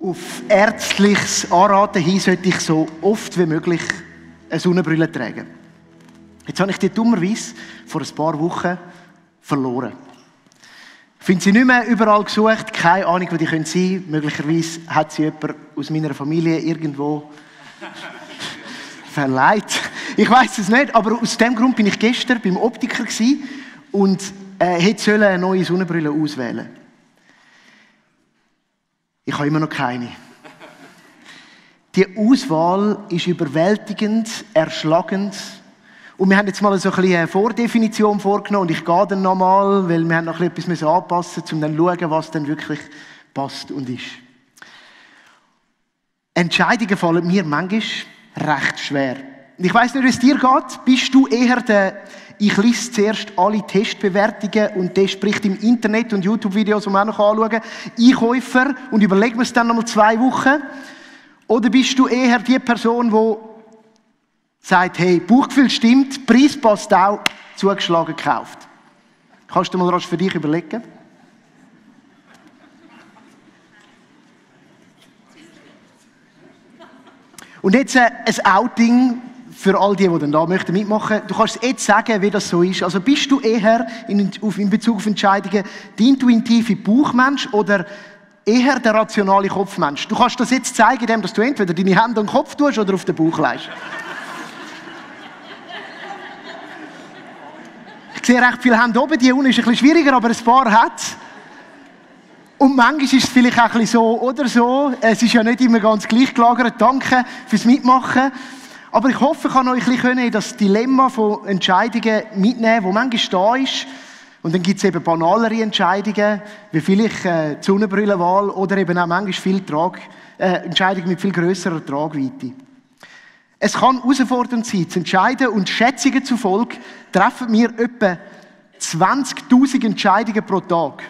Auf ärztliches Anraten hin sollte ich so oft wie möglich eine Sonnenbrille tragen. Jetzt habe ich die dummerweise vor ein paar Wochen verloren. Ich finde sie nicht mehr überall gesucht, keine Ahnung, wo die sein können. Möglicherweise hat sie jemand aus meiner Familie irgendwo verleiht. Ich weiß es nicht, aber aus dem Grund bin ich gestern beim Optiker und hätte eine neue Sonnenbrille auswählen. Ich habe immer noch keine. Die Auswahl ist überwältigend, erschlagend. Und wir haben jetzt mal so ein bisschen eine Vordefinition vorgenommen und ich gehe dann nochmal, weil wir haben noch etwas anpassen müssen, um dann zu schauen, was dann wirklich passt und ist. Entscheidungen fallen mir manchmal recht schwer. Ich weiss nicht, wie es dir geht. Bist du eher der «Ich lese zuerst alle Testbewertungen und der spricht im Internet und YouTube-Videos, die wir auch noch anschauen, Einkäufer und überlegen wir es dann noch mal 2 Wochen?» Oder bist du eher die Person, die sagt, hey, Bauchgefühl stimmt, Preis passt auch, zugeschlagen gekauft? Kannst du mal rasch für dich überlegen? Und jetzt ein Outing für all die dann da möchten mitmachen. Du kannst jetzt sagen, wie das so ist. Also bist du eher in Bezug auf Entscheidungen der intuitive Bauchmensch oder eher der rationale Kopfmensch? Du kannst das jetzt zeigen, indem du entweder deine Hände an den Kopf tust oder auf den Bauch legst. Ich sehe recht viele Hände oben, die unten ist ein bisschen schwieriger, aber ein paar hat es. Und manchmal ist es vielleicht auch ein bisschen so oder so. Es ist ja nicht immer ganz gleich gelagert. Danke fürs Mitmachen. Aber ich hoffe, ich kann euch ein bisschen in das Dilemma von Entscheidungen mitnehmen, das manchmal da ist. Und dann gibt es eben banalere Entscheidungen, wie vielleicht die Sonnenbrillenwahl oder eben auch manchmal viel Entscheidungen mit viel grösserer Tragweite. Es kann herausfordernd sein, zu entscheiden und Schätzungen zufolge treffen wir etwa 20'000 Entscheidungen pro Tag.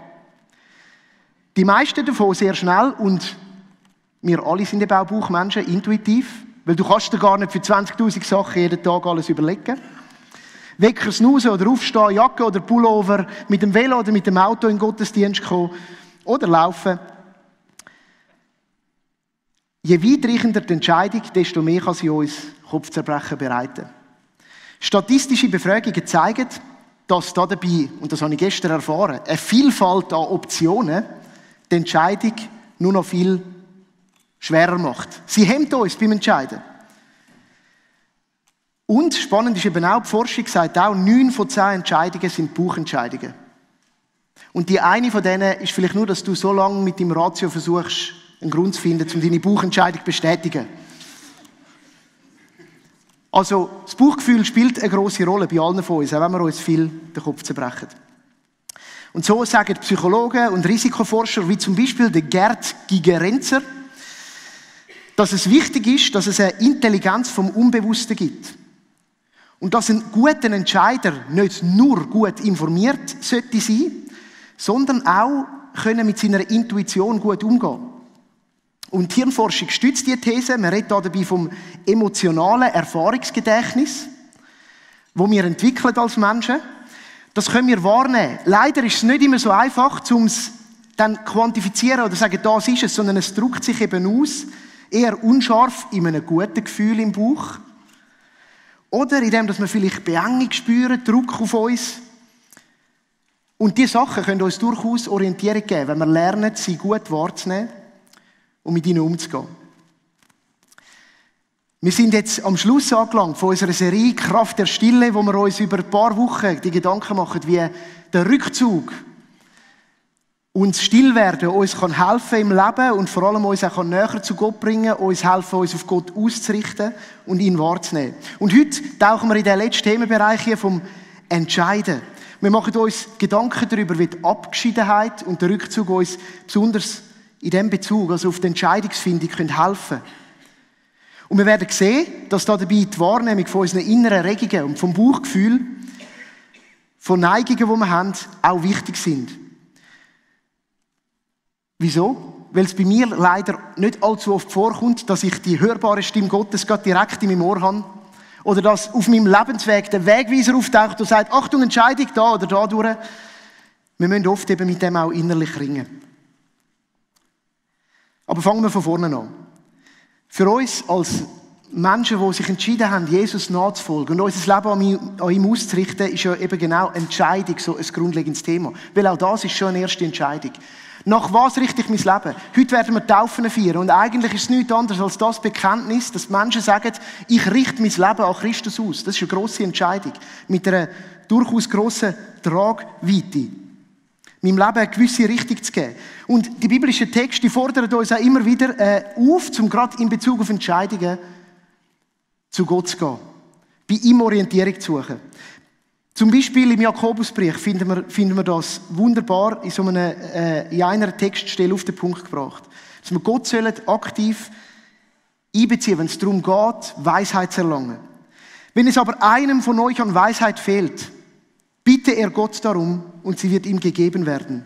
Die meisten davon sehr schnell und wir alle sind eben auch Bauchmenschen, intuitiv, weil du kannst dir gar nicht für 20'000 Sachen jeden Tag alles überlegen. Wecker, snoozen oder aufstehen, Jacke oder Pullover, mit dem Velo oder mit dem Auto in den Gottesdienst kommen oder laufen. Je weitreichender die Entscheidung, desto mehr kann sie uns Kopfzerbrechen bereiten. Statistische Befragungen zeigen, dass dabei, und das habe ich gestern erfahren, eine Vielfalt an Optionen die Entscheidung nur noch viel schwerer macht. Sie hemmt uns beim Entscheiden. Und spannend ist eben auch, die Forschung sagt auch, 9 von 10 Entscheidungen sind Bauchentscheidungen. Und die eine von denen ist vielleicht nur, dass du so lange mit deinem Ratio versuchst, einen Grund zu finden, um deine Bauchentscheidung zu bestätigen. Also, das Bauchgefühl spielt eine grosse Rolle bei allen von uns, auch wenn wir uns viel den Kopf zerbrechen. Und so sagen Psychologen und Risikoforscher, wie zum Beispiel der Gerd Gigerenzer, dass es wichtig ist, dass es eine Intelligenz vom Unbewussten gibt. Und dass ein guter Entscheider nicht nur gut informiert sollte sein, sondern auch können mit seiner Intuition gut umgehen. Und die Hirnforschung stützt diese These. Man redet dabei vom emotionalen Erfahrungsgedächtnis, das wir entwickeln als Menschen. Das können wir wahrnehmen. Leider ist es nicht immer so einfach, um es dann quantifizieren oder zu sagen, das ist es, sondern es drückt sich eben aus, eher unscharf in einem guten Gefühl im Bauch. Oder indem wir vielleicht Beengung spüren, Druck auf uns. Und diese Sachen können uns durchaus Orientierung geben, wenn wir lernen, sie gut wahrzunehmen und mit ihnen umzugehen. Wir sind jetzt am Schluss angelangt von unserer Serie «Kraft der Stille», wo wir uns über ein paar Wochen die Gedanken machen, wie der Rückzug uns still werden uns kann helfen im Leben und vor allem uns auch näher zu Gott bringen, uns helfen, uns auf Gott auszurichten und ihn wahrzunehmen. Und heute tauchen wir in den letzten Themenbereich hier vom Entscheiden. Wir machen uns Gedanken darüber, wie die Abgeschiedenheit und der Rückzug uns besonders in diesem Bezug, also auf die Entscheidungsfindung, helfen können. Und wir werden sehen, dass dabei die Wahrnehmung von unseren inneren Regungen und vom Bauchgefühl, von Neigungen, die wir haben, auch wichtig sind. Wieso? Weil es bei mir leider nicht allzu oft vorkommt, dass ich die hörbare Stimme Gottes gerade direkt in meinem Ohr habe. Oder dass auf meinem Lebensweg der Wegweiser auftaucht und sagt, Achtung, Entscheidung da oder da durch. Wir müssen oft eben mit dem auch innerlich ringen. Aber fangen wir von vorne an. Für uns als Menschen, die sich entschieden haben, Jesus nachzufolgen und unser Leben an ihm auszurichten, ist ja eben genau Entscheidung so ein grundlegendes Thema. Weil auch das ist schon eine erste Entscheidung. Nach was richte ich mein Leben? Heute werden wir Taufen feiern und eigentlich ist es nichts anderes als das Bekenntnis, dass die Menschen sagen, ich richte mein Leben an Christus aus. Das ist eine grosse Entscheidung mit einer durchaus grossen Tragweite. Meinem Leben eine gewisse Richtung zu geben. Und die biblischen Texte fordern uns auch immer wieder auf, um gerade in Bezug auf Entscheidungen zu Gott zu gehen. Bei ihm Orientierung zu suchen. Zum Beispiel im Jakobusbrief finden wir das wunderbar in einer Textstelle auf den Punkt gebracht. Dass wir Gott aktiv einbeziehen, wenn es darum geht, Weisheit zu erlangen. Wenn es aber einem von euch an Weisheit fehlt, bitte er Gott darum und sie wird ihm gegeben werden.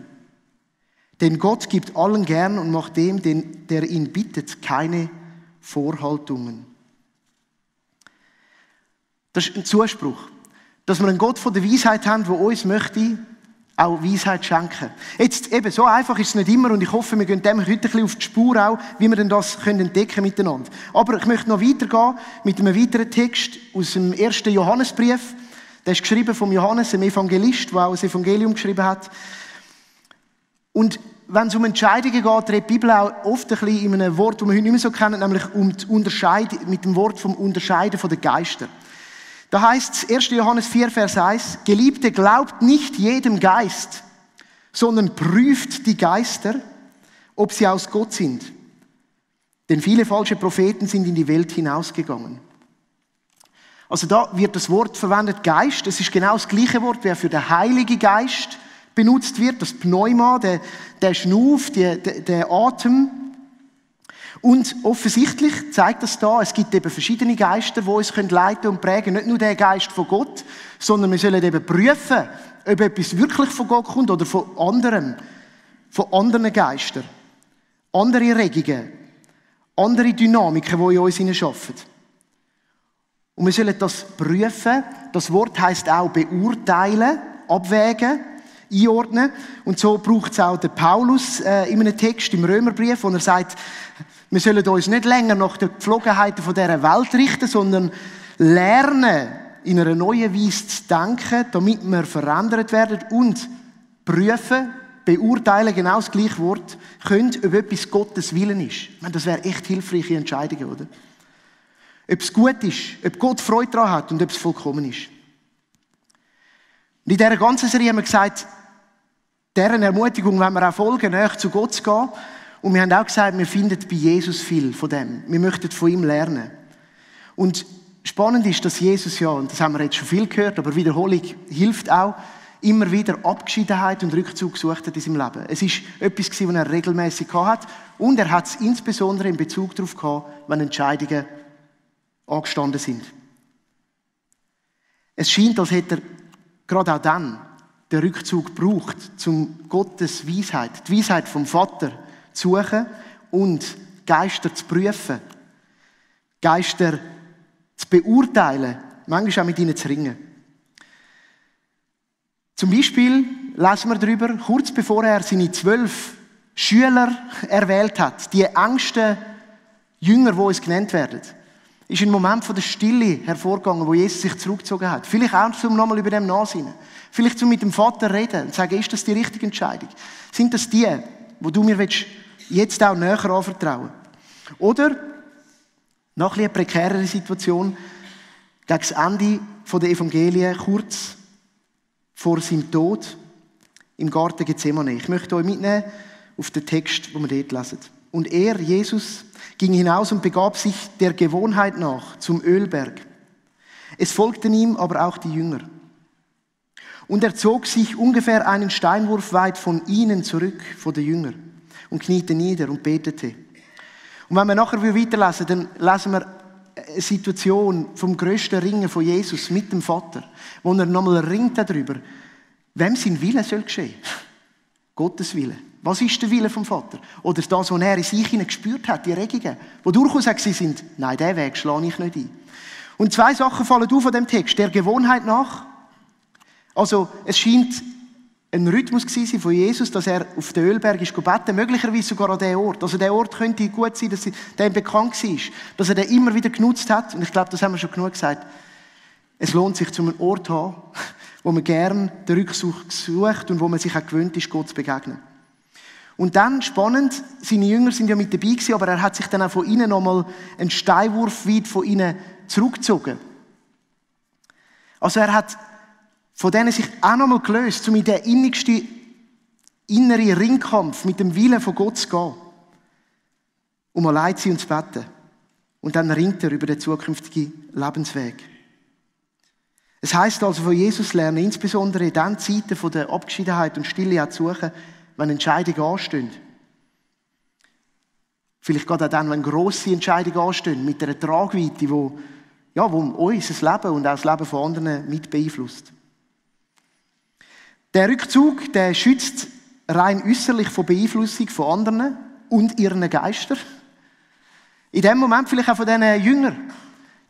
Denn Gott gibt allen gern und macht dem, der ihn bittet, keine Vorhaltungen. Das ist ein Zuspruch. Dass wir einen Gott von der Weisheit haben, der uns möchte auch Weisheit schenken. Jetzt eben, so einfach ist es nicht immer und ich hoffe, wir gehen dem heute ein bisschen auf die Spur auch, wie wir denn das entdecken können miteinander. Aber ich möchte noch weitergehen mit einem weiteren Text aus dem 1. Johannesbrief. Der ist geschrieben vom Johannes, einem Evangelist, der auch das Evangelium geschrieben hat. Und wenn es um Entscheidungen geht, redet die Bibel auch oft ein bisschen in einem Wort, das wir heute nicht mehr so kennen, nämlich mit dem Wort vom Unterscheiden von den Geistern. Da heißt es 1. Johannes 4, Vers 1, Geliebte, glaubt nicht jedem Geist, sondern prüft die Geister, ob sie aus Gott sind. Denn viele falsche Propheten sind in die Welt hinausgegangen. Also da wird das Wort verwendet, Geist. Das ist genau das gleiche Wort, wie für den Heiligen Geist benutzt wird. Das Pneuma, der Schnuff, der Atem. Und offensichtlich zeigt das da, es gibt eben verschiedene Geister, die uns leiten und prägen können. Nicht nur der Geist von Gott, sondern wir sollen eben prüfen, ob etwas wirklich von Gott kommt oder von anderen Geistern. Andere Regungen, andere Dynamiken, die in uns hineinschaffen. Und wir sollen das prüfen. Das Wort heisst auch beurteilen, abwägen, einordnen. Und so braucht es auch der Paulus in einem Text im Römerbrief, wo er sagt, wir sollen uns nicht länger nach den Gepflogenheiten dieser Welt richten, sondern lernen, in einer neuen Weise zu denken, damit wir verändert werden und prüfen, beurteilen, genau das gleiche Wort, können, ob etwas Gottes Willen ist. Ich meine, das wäre echt hilfreiche Entscheidung, oder? Ob es gut ist, ob Gott Freude daran hat und ob es vollkommen ist. Und in dieser ganzen Serie haben wir gesagt, deren Ermutigung wollen wir auch folgen, näher zu Gott zu gehen. Und wir haben auch gesagt, wir finden bei Jesus viel von dem. Wir möchten von ihm lernen. Und spannend ist, dass Jesus ja, und das haben wir jetzt schon viel gehört, aber Wiederholung hilft auch, immer wieder Abgeschiedenheit und Rückzug gesucht hat in seinem Leben. Es ist etwas, was er regelmäßig hatte. Und er hat es insbesondere in Bezug darauf gehabt, wenn Entscheidungen angestanden sind. Es scheint, als hätte er gerade auch dann den Rückzug gebraucht, um Gottes Weisheit, die Weisheit vom Vater zu suchen und Geister zu prüfen, Geister zu beurteilen, manchmal auch mit ihnen zu ringen. Zum Beispiel lesen wir darüber, kurz bevor er seine 12 Schüler erwählt hat, die engsten Jünger, die uns genannt werden, ist ein Moment von der Stille hervorgegangen, wo Jesus sich zurückgezogen hat. Vielleicht auch, um nochmal über dem nachsinnen. Vielleicht, um mit dem Vater reden und sagen, ist das die richtige Entscheidung? Sind das die, wo du mir jetzt auch näher anvertrauen willst? Oder, noch eine prekärere Situation, gegen das Ende der Evangelien, kurz vor seinem Tod, im Garten Gethsemane. Ich möchte euch mitnehmen auf den Text, den wir dort lesen. Und er, Jesus, ging hinaus und begab sich der Gewohnheit nach zum Ölberg. Es folgten ihm aber auch die Jünger. Und er zog sich ungefähr einen Steinwurf weit von ihnen zurück, von den Jüngern, und kniete nieder und betete. Und wenn wir nachher weiterlesen, dann lesen wir eine Situation vom grössten Ringen von Jesus mit dem Vater, wo er nochmal ringt darüber, wem sein Wille soll geschehen. Gottes Wille. Was ist der Wille vom Vater? Oder das, was er in sich gespürt hat, die Regungen, die durchaus sind, nein, diesen Weg schlage ich nicht ein. Und 2 Sachen fallen auf von dem Text. Der Gewohnheit nach. Also, es scheint ein Rhythmus gewesen von Jesus, dass er auf den Ölberg ist beten, möglicherweise sogar an diesem Ort. Also der Ort könnte gut sein, dass der ihm bekannt war, dass er den immer wieder genutzt hat. Und ich glaube, das haben wir schon genug gesagt. Es lohnt sich, zum einen Ort zu haben, wo man gerne den Rückzug sucht und wo man sich auch gewöhnt ist, Gott zu begegnen. Und dann, spannend, seine Jünger sind ja mit dabei gewesen, aber er hat sich dann auch von ihnen nochmal einen Steinwurf weit von ihnen zurückgezogen. Also er hat von denen sich auch nochmal gelöst, um in den innigsten inneren Ringkampf mit dem Willen von Gott zu gehen. Um allein zu sein und zu beten. Und dann ringt er über den zukünftigen Lebensweg. Es heisst also, von Jesus lernen, insbesondere in den Zeiten von der Abgeschiedenheit und Stille auch zu suchen, wenn Entscheidungen anstehen. Vielleicht gerade auch dann, wenn grosse Entscheidungen anstehen, mit einer Tragweite, wo unser Leben und auch das Leben von anderen mit beeinflusst. Der Rückzug, der schützt rein äußerlich von Beeinflussung von anderen und ihren Geistern. In dem Moment vielleicht auch von diesen Jüngern.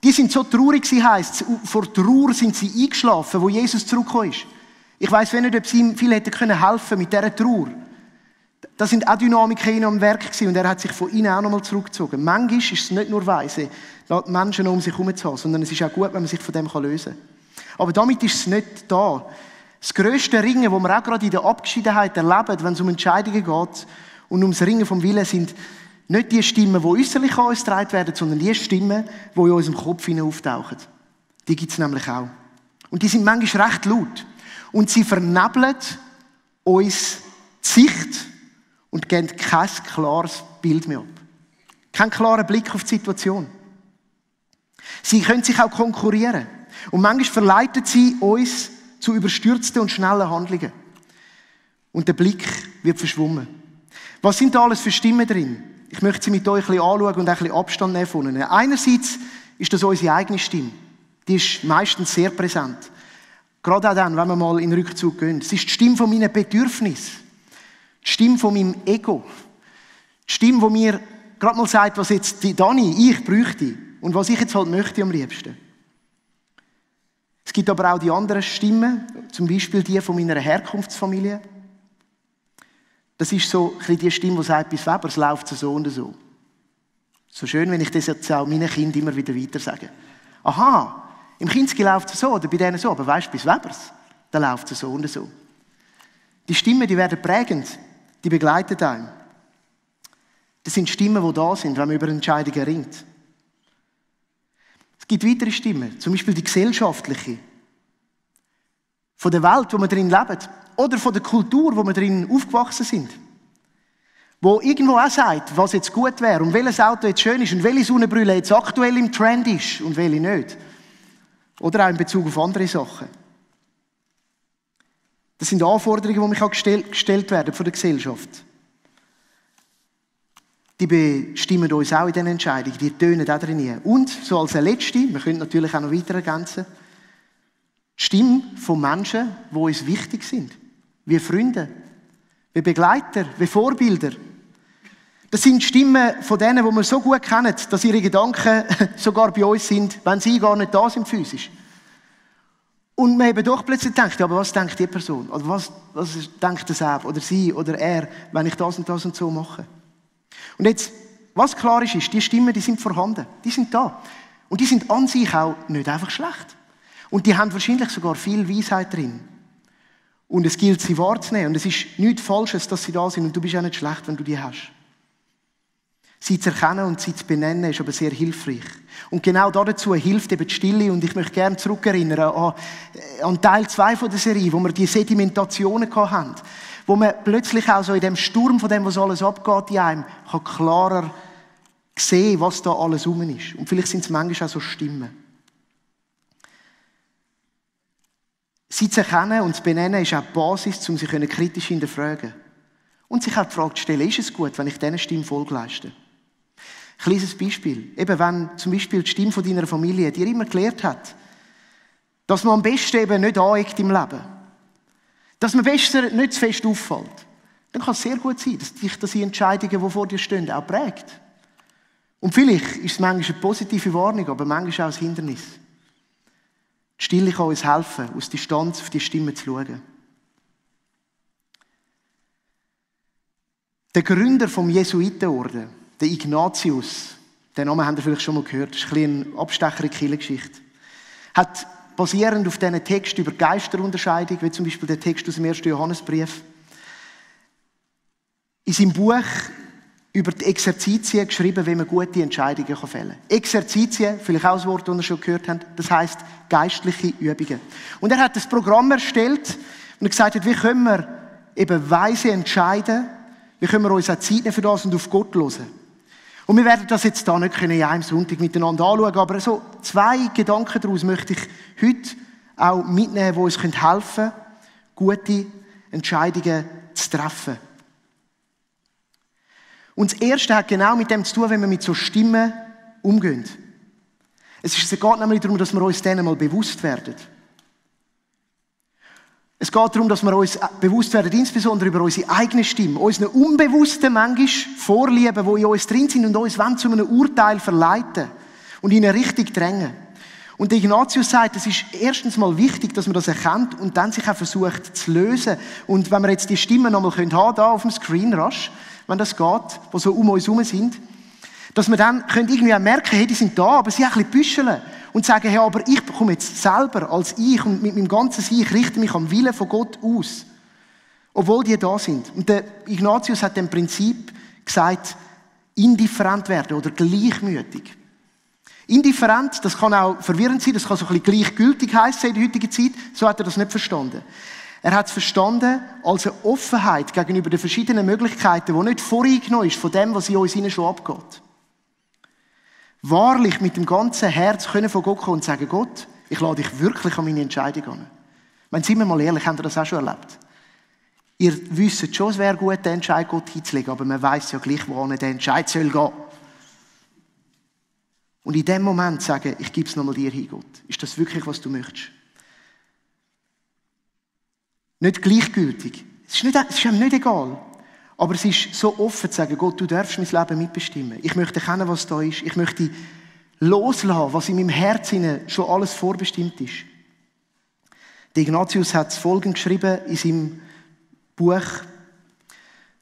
Die sind so traurig, heisst es. Vor Trauer sind sie eingeschlafen, wo Jesus zurückgekommen ist. Ich weiss nicht, ob sie ihm viel hätten helfen können mit dieser Trauer. Da sind auch Dynamiken in am Werk gewesen und er hat sich von ihnen auch nochmal zurückgezogen. Manchmal ist es nicht nur weise, die Menschen um sich herum zu haben, sondern es ist auch gut, wenn man sich von dem lösen kann. Aber damit ist es nicht da. Das grösste Ringen, das wir auch gerade in der Abgeschiedenheit erleben, wenn es um Entscheidungen geht und ums Ringen vom Willen, sind nicht die Stimmen, die äußerlich an uns getragen werden, sondern die Stimmen, die in unserem Kopf auftauchen. Die gibt es nämlich auch. Und die sind manchmal recht laut. Und sie vernebeln uns die Sicht und geben kein klares Bild mehr ab. Kein klarer Blick auf die Situation. Sie können sich auch konkurrieren. Und manchmal verleiten sie uns zu überstürzten und schnellen Handlungen. Und der Blick wird verschwommen. Was sind da alles für Stimmen drin? Ich möchte sie mit euch ein bisschen anschauen und ein bisschen Abstand nehmen von ihnen. Einerseits ist das unsere eigene Stimme. Die ist meistens sehr präsent. Gerade auch dann, wenn wir mal in den Rückzug gehen. Es ist die Stimme von meinen Bedürfnissen. Die Stimme von meinem Ego. Die Stimme, die mir gerade mal sagt, was jetzt die Dani, ich bräuchte und was ich jetzt halt möchte am liebsten. Es gibt aber auch die anderen Stimmen, zum Beispiel die von meiner Herkunftsfamilie. Das ist so ein bisschen die Stimme, die sagt, bis Weber, es läuft so und so. So schön, wenn ich das jetzt auch meinen Kindern immer wieder weiter sage. Aha, im Kinski läuft es so oder bei denen so, aber weißt du, bis Webers, da läuft es so und so. Die Stimmen, die werden prägend, die begleiten einen. Das sind Stimmen, die da sind, wenn man über Entscheidungen ringt. Es gibt weitere Stimmen, zum Beispiel die gesellschaftliche. Von der Welt, wo wir drin leben. Oder von der Kultur, wo wir drin aufgewachsen sind. Wo irgendwo auch sagt, was jetzt gut wäre und welches Auto jetzt schön ist und welche Sonnenbrille jetzt aktuell im Trend ist und welche nicht. Oder auch in Bezug auf andere Sachen. Das sind Anforderungen, die mich auch gestellt werden von der Gesellschaft. Die bestimmen uns auch in diesen Entscheidungen, die tönen auch drin. Und, so als letzte, wir können natürlich auch noch weiter ergänzen, die Stimme von Menschen, die uns wichtig sind. Wie Freunde, wie Begleiter, wie Vorbilder. Das sind Stimmen von denen, die wir so gut kennen, dass ihre Gedanken sogar bei uns sind, wenn sie gar nicht da sind physisch. Und man eben doch plötzlich denkt, ja, aber was denkt die Person? Oder was denkt das er oder sie oder er, wenn ich das und so mache? Und jetzt, was klar ist, die Stimmen, die sind vorhanden. Die sind da. Und die sind an sich auch nicht einfach schlecht. Und die haben wahrscheinlich sogar viel Weisheit drin. Und es gilt, sie wahrzunehmen. Und es ist nichts Falsches, dass sie da sind. Und du bist auch nicht schlecht, wenn du die hast. Sie zu erkennen und sie zu benennen, ist aber sehr hilfreich. Und genau dazu hilft eben die Stille. Und ich möchte gerne zurückerinnern an Teil 2 der Serie, wo wir die Sedimentationen hatten. Wo man plötzlich auch so in dem Sturm von dem, was alles abgeht in einem, kann klarer sehen, was da alles rum ist. Und vielleicht sind es manchmal auch so Stimmen. Sie zu erkennen und zu benennen, ist auch die Basis, um sich kritisch zu hinterfragen. Und sich auch die Frage zu stellen, ist es gut, wenn ich diesen Stimmen Folge leiste? Ein kleines Beispiel. Eben, wenn zum Beispiel die Stimme von deiner Familie dir immer gelehrt hat, dass man am besten eben nicht aneckt im Leben. Dass man besser nicht zu fest auffällt. Dann kann es sehr gut sein, dass dich die Entscheidungen, die vor dir stehen, auch prägt. Und vielleicht ist es manchmal eine positive Warnung, aber manchmal auch ein Hindernis. Die Stille kann uns helfen, aus Distanz auf die Stimme zu schauen. Der Gründer vom Jesuitenorden, der Ignatius, den Namen habt ihr vielleicht schon mal gehört, das ist ein bisschen ein Abstecher in die Kirchengeschichte, hat basierend auf diesen Text über Geisterunterscheidung, wie zum Beispiel der Text aus dem 1. Johannesbrief, in seinem Buch über die Exerzitien geschrieben, wie man gute Entscheidungen fällen kann. Exerzitien, vielleicht auch ein Wort, das ihr schon gehört habt, das heisst geistliche Übungen. Und er hat das Programm erstellt und er gesagt hat, wie können wir eben weise entscheiden, wie können wir uns auch Zeit nehmen für das und auf Gott hören. Und wir werden das jetzt da nicht können in einem Sonntag miteinander anschauen, aber so 2 Gedanken daraus möchte ich heute auch mitnehmen, die uns helfen können, gute Entscheidungen zu treffen. Und das Erste hat genau mit dem zu tun, wenn wir mit so Stimmen umgehen. Es geht nämlich darum, dass wir uns denen mal bewusst werden. Es geht darum, dass wir uns bewusst werden, insbesondere über unsere eigene Stimme, unsere unbewussten manchmal Vorlieben, die in uns drin sind und uns zu einem Urteil verleiten und in eine Richtung drängen. Und der Ignatius sagt, es ist erstens mal wichtig, dass man das erkennt und dann sich auch versucht zu lösen. Und wenn wir jetzt die Stimmen nochmal haben, hier auf dem Screen Rush, wenn das geht, die so um uns herum sind, dass wir dann irgendwie auch merken, hey, die sind da, aber sie auch ein bisschen büscheln und sagen, hey, aber ich komme jetzt selber als ich und mit meinem ganzen Sein, ich richte mich am Willen von Gott aus. Obwohl die da sind. Und der Ignatius hat dem Prinzip gesagt, indifferent werden oder gleichmütig. Indifferent, das kann auch verwirrend sein, das kann so ein bisschen gleichgültig heissen in der heutigen Zeit, so hat er das nicht verstanden. Er hat es verstanden als eine Offenheit gegenüber den verschiedenen Möglichkeiten, die nicht voreingenommen ist von dem, was in uns schon abgeht. Wahrlich mit dem ganzen Herz können von Gott kommen und sagen, Gott, ich lade dich wirklich an meine Entscheidung an. Wenn sind wir mal ehrlich, habt ihr das auch schon erlebt? Ihr wisst schon, es wäre gut, den Entscheid Gott hinzulegen, aber man weiss ja gleich, wohin der Entscheid soll gehen. Und in dem Moment sagen, ich gebe es nochmal dir hin, Gott. Ist das wirklich, was du möchtest? Nicht gleichgültig. Es ist einem nicht egal. Aber es ist so offen zu sagen, Gott, du darfst mein Leben mitbestimmen. Ich möchte erkennen, was da ist. Ich möchte loslassen, was in meinem Herzen schon alles vorbestimmt ist. Der Ignatius hat Folgendes geschrieben in seinem Buch.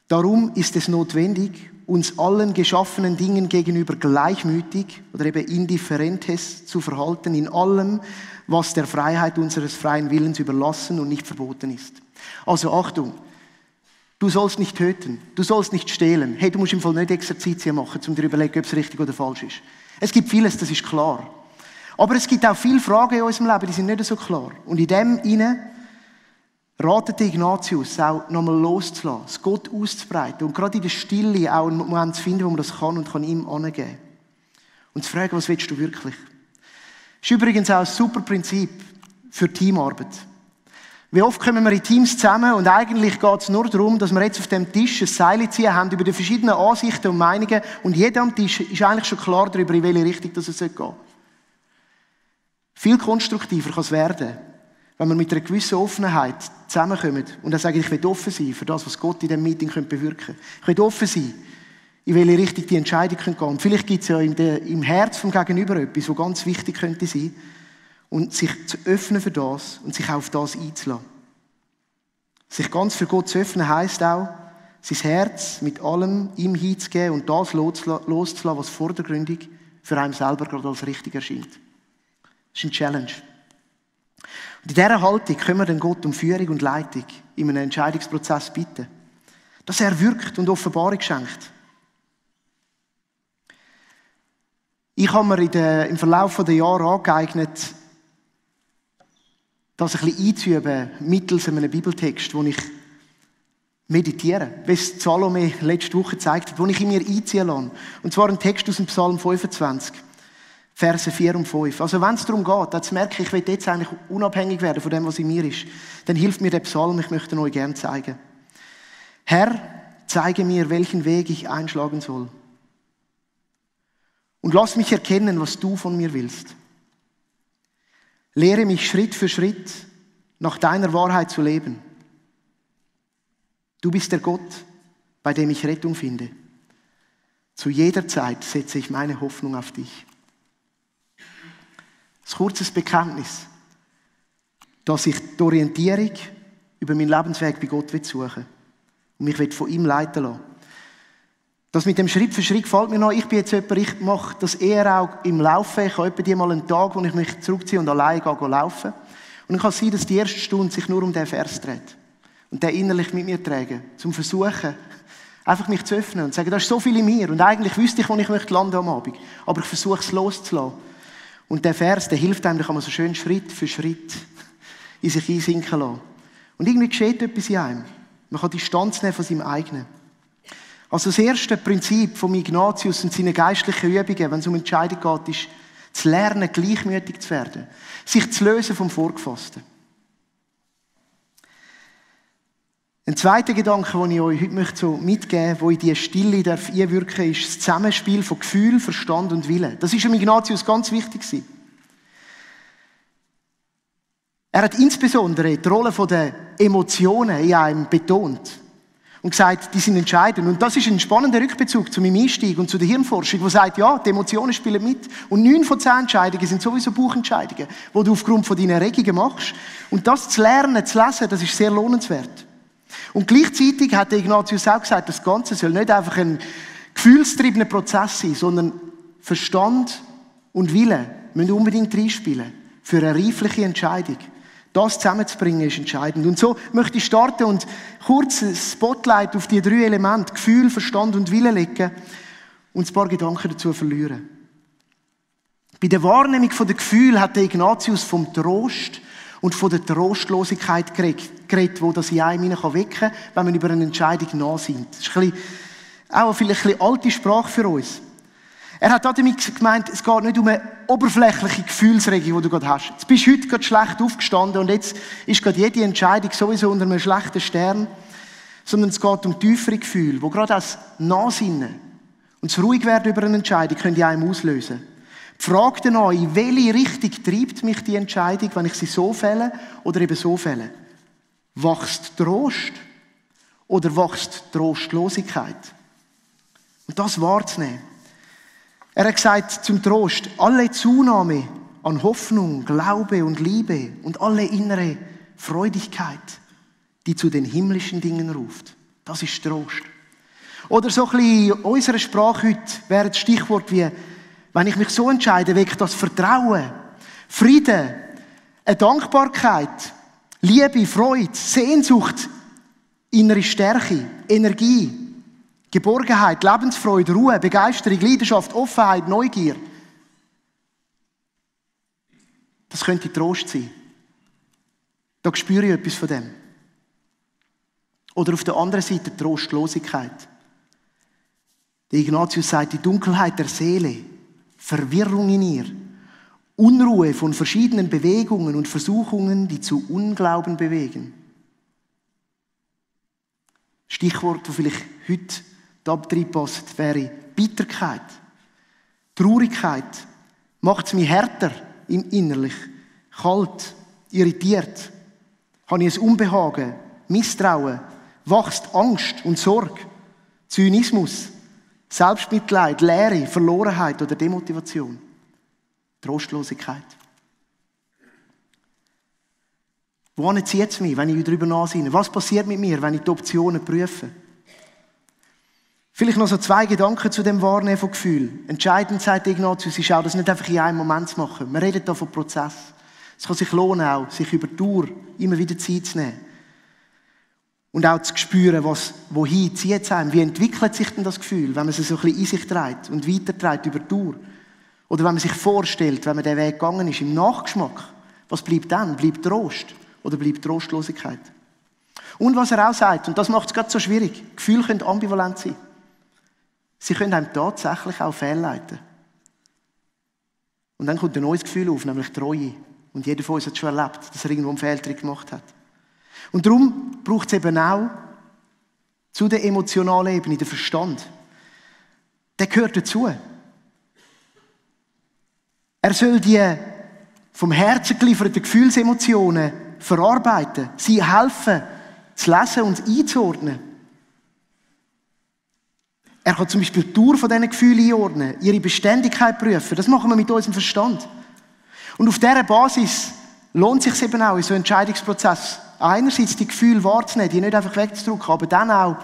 Darum ist es notwendig, uns allen geschaffenen Dingen gegenüber gleichmütig oder eben indifferentes zu verhalten in allem, was der Freiheit unseres freien Willens überlassen und nicht verboten ist. Also Achtung, du sollst nicht töten, du sollst nicht stehlen. Hey, du musst im Fall nicht Exerzitien machen, um dir zu überlegen, ob es richtig oder falsch ist. Es gibt vieles, das ist klar. Aber es gibt auch viele Fragen in unserem Leben, die sind nicht so klar. Und in dem hinein ratet Ignatius auch nochmal loszulassen, es Gott auszubreiten und gerade in der Stille auch einen Moment zu finden, wo man das kann und kann ihm angeben. Und zu fragen, was willst du wirklich? Das ist übrigens auch ein super Prinzip für Teamarbeit. Wie oft kommen wir in Teams zusammen und eigentlich geht es nur darum, dass wir jetzt auf dem Tisch ein Seil ziehen haben über die verschiedenen Ansichten und Meinungen und jeder am Tisch ist eigentlich schon klar darüber, in welche Richtung es gehen soll. Viel konstruktiver kann es werden, wenn wir mit einer gewissen Offenheit zusammenkommen und dann sagen, ich will offen sein für das, was Gott in diesem Meeting bewirken könnte. Ich will offen sein, in welche Richtung die Entscheidung gehen könnte. Und vielleicht gibt es ja im Herz vom Gegenüber etwas, was ganz wichtig könnte sein. Und sich zu öffnen für das und sich auch auf das einzulassen. Sich ganz für Gott zu öffnen, heisst auch, sein Herz mit allem ihm hinzugeben und das loszulassen, was vordergründig für einen selber gerade als richtig erscheint. Das ist eine Challenge. Und in dieser Haltung können wir dann Gott um Führung und Leitung in einem Entscheidungsprozess bitten. Dass er wirkt und Offenbarung schenkt. Ich habe mir im Verlauf der Jahre angeeignet, das ein bisschen einzuüben, mittels einem Bibeltext, wo ich meditiere. Wie es Salome letzte Woche gezeigt hat, wo ich in mir einziehen lasse. Und zwar ein Text aus dem Psalm 25, Verse 4 und 5. Also wenn es darum geht, zu merken, ich will jetzt eigentlich unabhängig werden von dem, was in mir ist, dann hilft mir der Psalm, ich möchte ihn euch gerne zeigen. Herr, zeige mir, welchen Weg ich einschlagen soll. Und lass mich erkennen, was du von mir willst. Lehre mich Schritt für Schritt nach deiner Wahrheit zu leben. Du bist der Gott, bei dem ich Rettung finde. Zu jeder Zeit setze ich meine Hoffnung auf dich. Ein kurzes Bekenntnis, dass ich die Orientierung über meinen Lebensweg bei Gott suchen will und mich von ihm leiten lassen. Das mit dem Schritt für Schritt gefällt mir noch. Ich bin jetzt jemand, ich mache das eher auch im Laufen. Ich habe etwa mal einen Tag, wo ich mich zurückziehe und alleine gehe laufen. Und ich kann sein, dass die erste Stunde sich nur um diesen Vers dreht. Und den innerlich mit mir tragen. Zum Versuchen, einfach mich zu öffnen und zu sagen, da ist so viel in mir. Und eigentlich wüsste ich, wo ich möchte landen am Abend. Aber ich versuche es loszulassen. Und der Vers, der hilft einem, da kann man so schön Schritt für Schritt in sich einsinken lassen. Und irgendwie geschieht etwas in einem. Man kann Distanz nehmen von seinem eigenen. Also das erste Prinzip von Ignatius und seinen geistlichen Übungen, wenn es um Entscheidung geht, ist, zu lernen, gleichmütig zu werden. Sich zu lösen vom Vorgefassten. Ein zweiter Gedanke, den ich euch heute so mitgeben möchte, der in diese Stille einwirken darf, ist das Zusammenspiel von Gefühl, Verstand und Wille. Das ist Ignatius ganz wichtig gewesen. Er hat insbesondere die Rolle der Emotionen in einem betont und gesagt, die sind entscheidend. Und das ist ein spannender Rückbezug zu meinem Einstieg und zu der Hirnforschung, die sagt, ja, die Emotionen spielen mit. Und 9 von 10 Entscheidungen sind sowieso Bauchentscheidungen, die du aufgrund von deinen Erregungen machst. Und das zu lernen, zu lesen, das ist sehr lohnenswert. Und gleichzeitig hat Ignatius auch gesagt, das Ganze soll nicht einfach ein gefühlstriebener Prozess sein, sondern Verstand und Wille müssen unbedingt reinspielen für eine reifliche Entscheidung. Das zusammenzubringen ist entscheidend. Und so möchte ich starten und kurz ein Spotlight auf die 3 Elemente, Gefühl, Verstand und Wille legen und ein paar Gedanken dazu verlieren. Bei der Wahrnehmung der Gefühle hat Ignatius vom Trost und von der Trostlosigkeit geredet, wo das in einem wecken kann, wenn man über eine Entscheidung nachsinnt. Das ist auch vielleicht ein bisschen alte Sprache für uns. Er hat damit gemeint, es geht nicht um eine oberflächliche Gefühlsregung, die du gerade hast. Jetzt bist du heute gerade schlecht aufgestanden und jetzt ist gerade jede Entscheidung sowieso unter einem schlechten Stern. Sondern es geht um tiefere Gefühle, die gerade das Nachsinnen und das Ruhigwerden über eine Entscheidung können in einem auslösen. Die Frage danach, in welche Richtung treibt mich die Entscheidung, wenn ich sie so fälle oder eben so fälle? Wächst Trost oder wächst Trostlosigkeit? Und das wahrzunehmen. Er hat gesagt zum Trost, alle Zunahme an Hoffnung, Glaube und Liebe und alle innere Freudigkeit, die zu den himmlischen Dingen ruft. Das ist Trost. Oder so ein bisschen in unserer Sprache heute wäre das Stichwort wie, wenn ich mich so entscheide, weckt das Vertrauen, Frieden, eine Dankbarkeit, Liebe, Freude, Sehnsucht, innere Stärke, Energie, Geborgenheit, Lebensfreude, Ruhe, Begeisterung, Leidenschaft, Offenheit, Neugier. Das könnte Trost sein. Da spüre ich etwas von dem. Oder auf der anderen Seite Trostlosigkeit. Der Ignatius sagt, die Dunkelheit der Seele, Verwirrung in ihr, Unruhe von verschiedenen Bewegungen und Versuchungen, die zu Unglauben bewegen. Stichwort, das vielleicht heute da passt, wäre Bitterkeit. Traurigkeit macht es mich härter innerlich, kalt, irritiert. Habe ich ein Unbehagen, Misstrauen, wächst Angst und Sorge, Zynismus, Selbstmitleid, Leere, Verlorenheit oder Demotivation, Trostlosigkeit. Wohin zieht es mich, wenn ich darüber nachsinne? Was passiert mit mir, wenn ich die Optionen prüfe? Vielleicht noch so 2 Gedanken zu dem Wahrnehmen von Gefühl. Entscheidend, sagt Ignatius, ist auch, das nicht einfach in einem Moment zu machen. Wir reden hier von Prozess. Es kann sich lohnen, auch, sich über die Dauer immer wieder Zeit zu nehmen. Und auch zu spüren, wohin zieht es einem. Wie entwickelt sich denn das Gefühl, wenn man es so ein bisschen in sich trägt und weiterträgt über die Dauer? Oder wenn man sich vorstellt, wenn man den Weg gegangen ist, im Nachgeschmack. Was bleibt dann? Bleibt Trost oder bleibt Trostlosigkeit? Und was er auch sagt, und das macht es gerade so schwierig, Gefühle können ambivalent sein. Sie können einem tatsächlich auch fehlleiten. Und dann kommt ein neues Gefühl auf, nämlich Treue. Und jeder von uns hat schon erlebt, dass er irgendwo einen Fehltritt gemacht hat. Und darum braucht es eben auch zu der emotionalen Ebene, den Verstand. Der gehört dazu. Er soll die vom Herzen gelieferten Gefühlsemotionen verarbeiten, sie helfen, zu lesen und einzuordnen. Er kann zum Beispiel die Dauer von diesen Gefühlen einordnen, ihre Beständigkeit prüfen. Das machen wir mit unserem Verstand. Und auf dieser Basis lohnt es sich eben auch in so einem Entscheidungsprozess, einerseits die Gefühle wahrzunehmen, die nicht einfach wegzudrücken, aber dann auch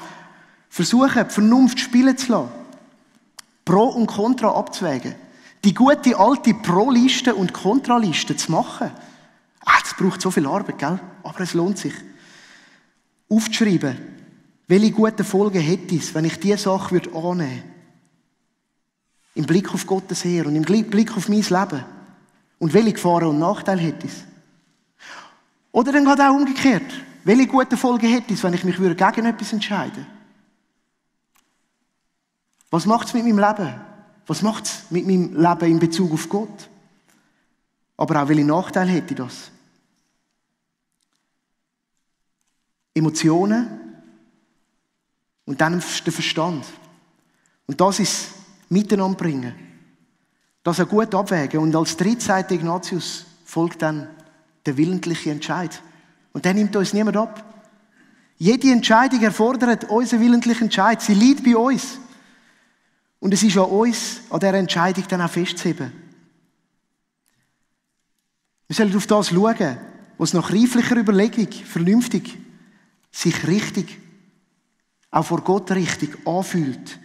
Versuchen, die Vernunft spielen zu lassen. Pro und Contra abzuwägen. Die gute alte Pro-Liste und Kontraliste zu machen. Das braucht so viel Arbeit, gell? Aber es lohnt sich. Aufzuschreiben, welche guten Folgen hätte es, wenn ich diese Sache annehmen würde. Im Blick auf Gottes Heer und im Blick auf mein Leben. Und welche Gefahren und Nachteile hätte es? Oder dann geht auch umgekehrt. Welche guten Folgen hätte es, wenn ich mich gegen etwas entscheiden würde? Was macht es mit meinem Leben? Was macht es mit meinem Leben in Bezug auf Gott? Aber auch welche Nachteile hätte das? Emotionen und dann der Verstand. Und das ist Miteinander bringen. Das auch gut abwägen. Und als drittes sagt Ignatius, folgt dann der willentliche Entscheid. Und der nimmt uns niemand ab. Jede Entscheidung erfordert unseren willentlichen Entscheid. Sie liegt bei uns. Und es ist an uns, an dieser Entscheidung dann auch festzuheben. Wir sollen auf das schauen, was nach reiflicher Überlegung, vernünftig, sich richtig, auch vor Gott richtig anfühlt.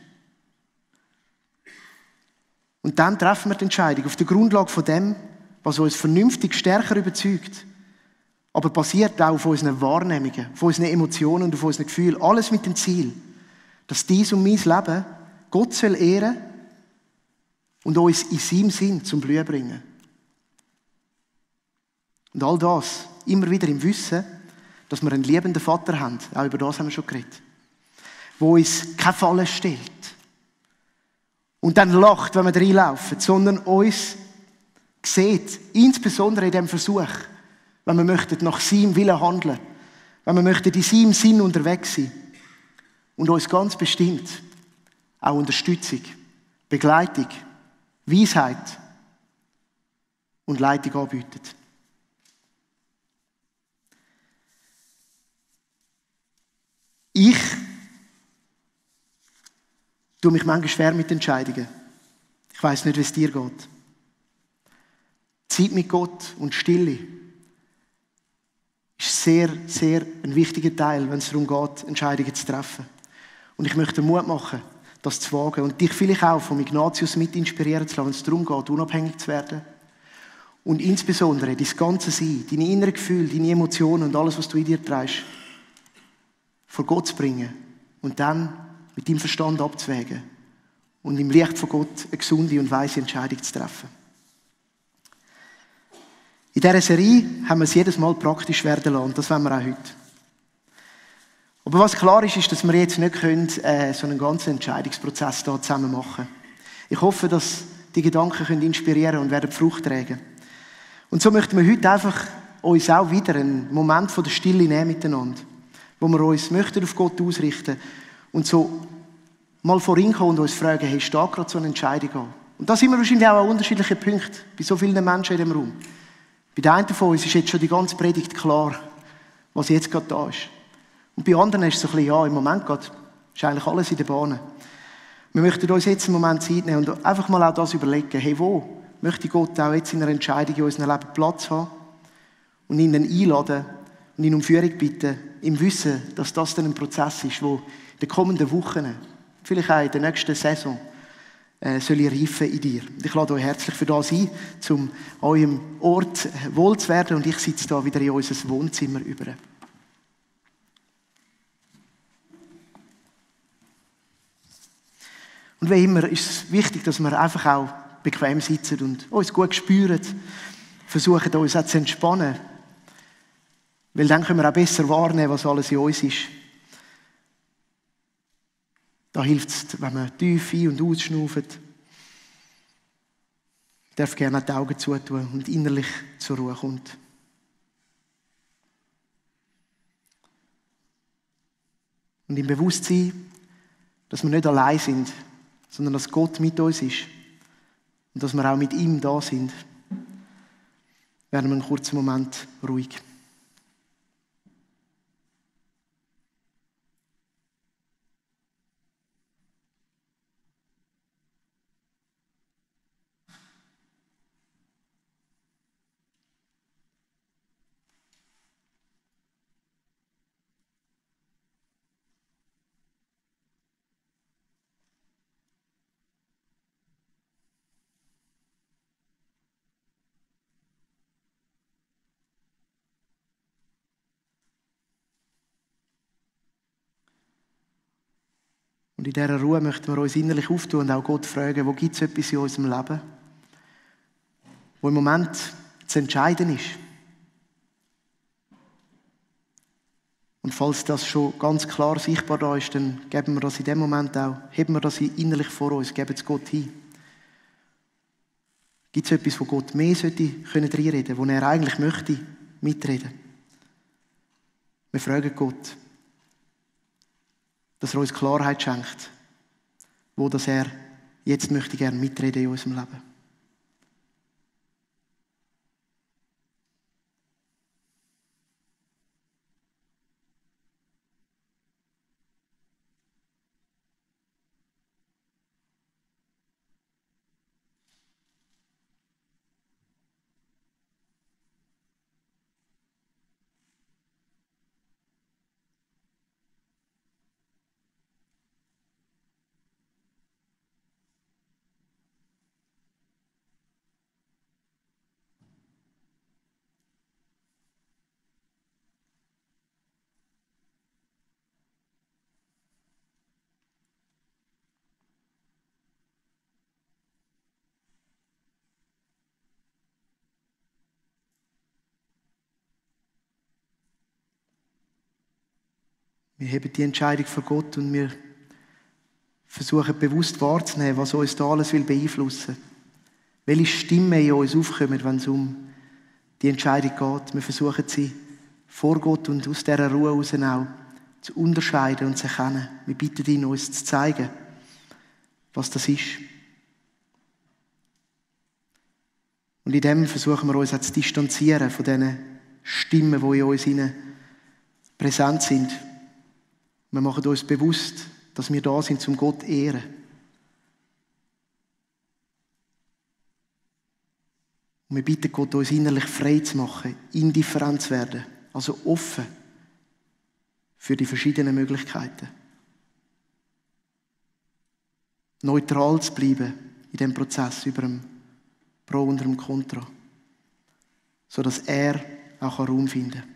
Und dann treffen wir die Entscheidung auf der Grundlage von dem, was uns vernünftig stärker überzeugt. Aber basiert auch auf unseren Wahrnehmungen, auf unseren Emotionen und auf unseren Gefühlen. Alles mit dem Ziel, dass dies und mein Leben Gott soll ehren und uns in seinem Sinn zum Blühen bringen. Und all das immer wieder im Wissen, dass wir einen liebenden Vater haben. Auch über das haben wir schon geredet. Der uns keine Falle stellt. Und dann lacht, wenn wir reinlaufen, sondern uns sieht, insbesondere in diesem Versuch, wenn wir möchten nach seinem Willen handeln, wenn wir möchten in seinem Sinn unterwegs sein und uns ganz bestimmt auch Unterstützung, Begleitung, Weisheit und Leitung anbietet. Ich tue mich manchmal schwer mit Entscheidungen. Ich weiss nicht, wie es dir geht. Zeit mit Gott und Stille ist sehr, sehr ein wichtiger Teil, wenn es darum geht, Entscheidungen zu treffen. Und ich möchte Mut machen, das zu wagen und dich vielleicht auch vom Ignatius mit inspirieren zu lassen, wenn es darum geht, unabhängig zu werden. Und insbesondere dein ganze Sein, deine inneren Gefühle, deine Emotionen und alles, was du in dir trägst, vor Gott zu bringen und dann mit deinem Verstand abzuwägen und im Licht von Gott eine gesunde und weise Entscheidung zu treffen. In dieser Serie haben wir es jedes Mal praktisch werden lassen und das wollen wir auch heute. Aber was klar ist, ist, dass wir jetzt nicht so einen ganzen Entscheidungsprozess hier zusammen machen können. Ich hoffe, dass die Gedanken inspirieren können und werden Frucht tragen. Und so möchten wir heute einfach uns auch wieder einen Moment von der Stille nehmen miteinander, wo wir uns möchten auf Gott ausrichten und so mal vor ihn kommen und uns fragen, hey, steht gerade so eine Entscheidung an? Und da sind wir wahrscheinlich auch an unterschiedlichen Punkten, bei so vielen Menschen in diesem Raum. Bei den einen von uns ist jetzt schon die ganze Predigt klar, was jetzt gerade da ist. Und bei anderen ist es so ein bisschen, ja, im Moment ist eigentlich alles in der Bahn. Wir möchten uns jetzt einen Moment Zeit nehmen und einfach mal auch das überlegen, hey, wo möchte Gott auch jetzt in einer Entscheidung in unserem Leben Platz haben und ihn dann einladen und ihn um Führung bitten, im Wissen, dass das dann ein Prozess ist, der in den kommenden Wochen, vielleicht auch in der nächsten Saison, soll reifen in dir. Und ich lade euch herzlich für das ein, um eurem Ort wohl zu werden und ich sitze da wieder in unser Wohnzimmer über. Und wie immer ist es wichtig, dass wir einfach auch bequem sitzen und uns gut spüren, versuchen uns auch zu entspannen. Weil dann können wir auch besser wahrnehmen, was alles in uns ist. Da hilft es, wenn man tief ein- und ausschnauft. Ich darf gerne die Augen zutun und innerlich zur Ruhe kommt. Und im Bewusstsein, dass wir nicht allein sind, sondern dass Gott mit uns ist und dass wir auch mit ihm da sind, werden wir einen kurzen Moment ruhig. in dieser Ruhe möchten wir uns innerlich auftun und auch Gott fragen, wo gibt es etwas in unserem Leben, wo im Moment zu entscheiden ist. Und falls das schon ganz klar sichtbar da ist, dann geben wir das in dem Moment auch, heben wir das innerlich vor uns, geben es Gott hin. Gibt es etwas, wo Gott mehr reinreden könnte, wo er eigentlich möchte mitreden? Wir fragen Gott, dass er uns Klarheit schenkt, wo das er jetzt möchte gerne mitreden in unserem Leben. Wir heben die Entscheidung vor Gott und wir versuchen bewusst wahrzunehmen, was uns da alles beeinflussen will. Welche Stimmen in uns aufkommen, wenn es um die Entscheidung geht. Wir versuchen sie vor Gott und aus dieser Ruhe heraus auch zu unterscheiden und zu erkennen. Wir bitten ihn, uns zu zeigen, was das ist. Und in dem versuchen wir uns auch zu distanzieren von diesen Stimmen, die in uns präsent sind. Wir machen uns bewusst, dass wir da sind, um Gott zu ehren. Und wir bitten Gott, uns innerlich frei zu machen, indifferent zu werden, also offen für die verschiedenen Möglichkeiten. Neutral zu bleiben in diesem Prozess über dem Pro und dem Contra, sodass er auch Raum finden kann.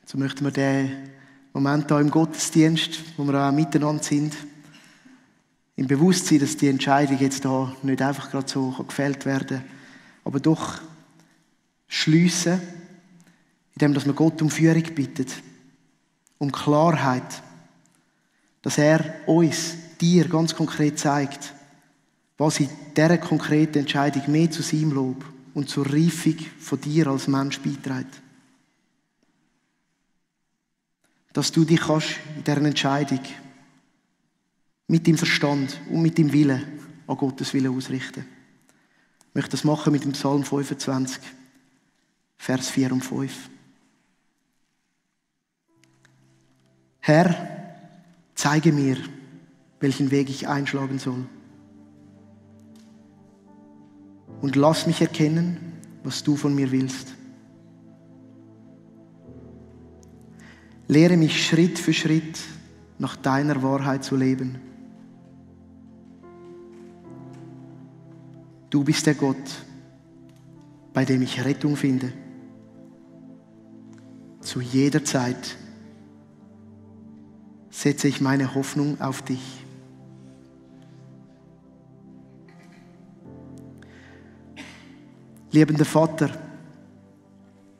So möchten wir den Moment hier im Gottesdienst, wo wir auch miteinander sind, im Bewusstsein, dass die Entscheidung jetzt hier nicht einfach gerade so gefällt werden kann, aber doch schliessen, indem wir Gott um Führung bitten, um Klarheit, dass er uns, dir ganz konkret zeigt, was in dieser konkreten Entscheidung mehr zu seinem Lob und zur Reifung von dir als Mensch beiträgt. Dass du dich kannst in dieser Entscheidung mit dem Verstand und mit dem Willen an Gottes Willen ausrichten. Ich möchte das machen mit dem Psalm 25, Vers 4 und 5. Herr, zeige mir, welchen Weg ich einschlagen soll. Und lass mich erkennen, was du von mir willst. Lehre mich Schritt für Schritt nach deiner Wahrheit zu leben. Du bist der Gott, bei dem ich Rettung finde. Zu jeder Zeit setze ich meine Hoffnung auf dich. Liebender Vater,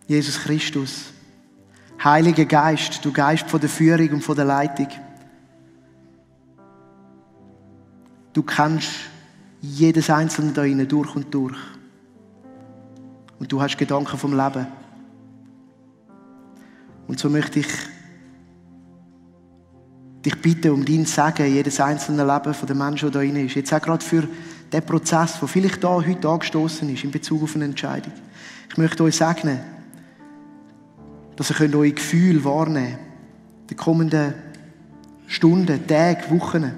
Jesus Christus, Heiliger Geist, du Geist von der Führung und von der Leitung. Du kennst jedes Einzelne da drinnen durch und durch. Und du hast Gedanken vom Leben. Und so möchte ich dich bitten um dein Segen, jedes einzelne Leben von den Menschen, der da drin ist. Jetzt auch gerade für den Prozess, der vielleicht da heute angestoßen ist, in Bezug auf eine Entscheidung. Ich möchte euch segnen, dass ihr eure Gefühle wahrnehmen könnt. Die kommenden Stunden, Tage, Wochen.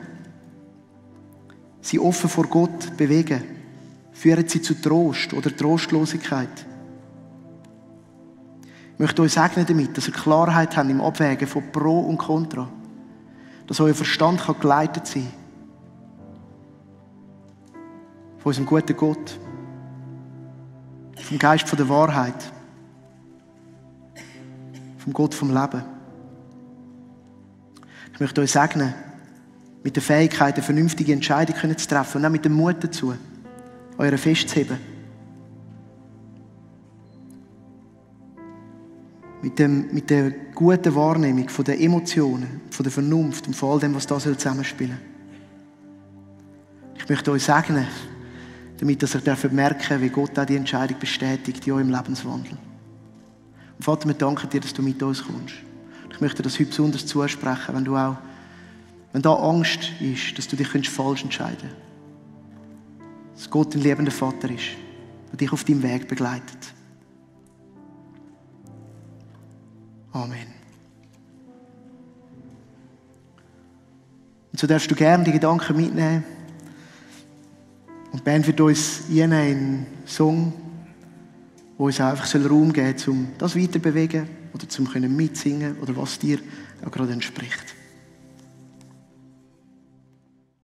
Sie offen vor Gott bewegen. Führen sie zu Trost oder Trostlosigkeit. Ich möchte euch segnen damit, dass ihr Klarheit habt im Abwägen von Pro und Contra. Dass euer Verstand geleitet sein kann. Von unserem guten Gott. Vom Geist von der Wahrheit. Vom Gott vom Leben. Ich möchte euch segnen, mit der Fähigkeit, eine vernünftige Entscheidung zu treffen und auch mit dem Mut dazu, eure festzuheben. Mit der guten Wahrnehmung von den Emotionen, von der Vernunft und von all dem, was da zusammenspielen soll. Ich möchte euch segnen, damit ihr merken, wie Gott auch die Entscheidung bestätigt in eurem Lebenswandel. Und Vater, wir danken dir, dass du mit uns kommst. Ich möchte das heute besonders zusprechen, wenn da Angst ist, dass du dich falsch entscheiden kannst. Dass Gott ein liebender Vater ist, der dich auf deinem Weg begleitet. Amen. Und so darfst du gerne die Gedanken mitnehmen. Und die Band wird uns einen Song, der uns einfach Raum geben soll, um das weiter zu bewegen oder zum mitsingen oder was dir auch gerade entspricht.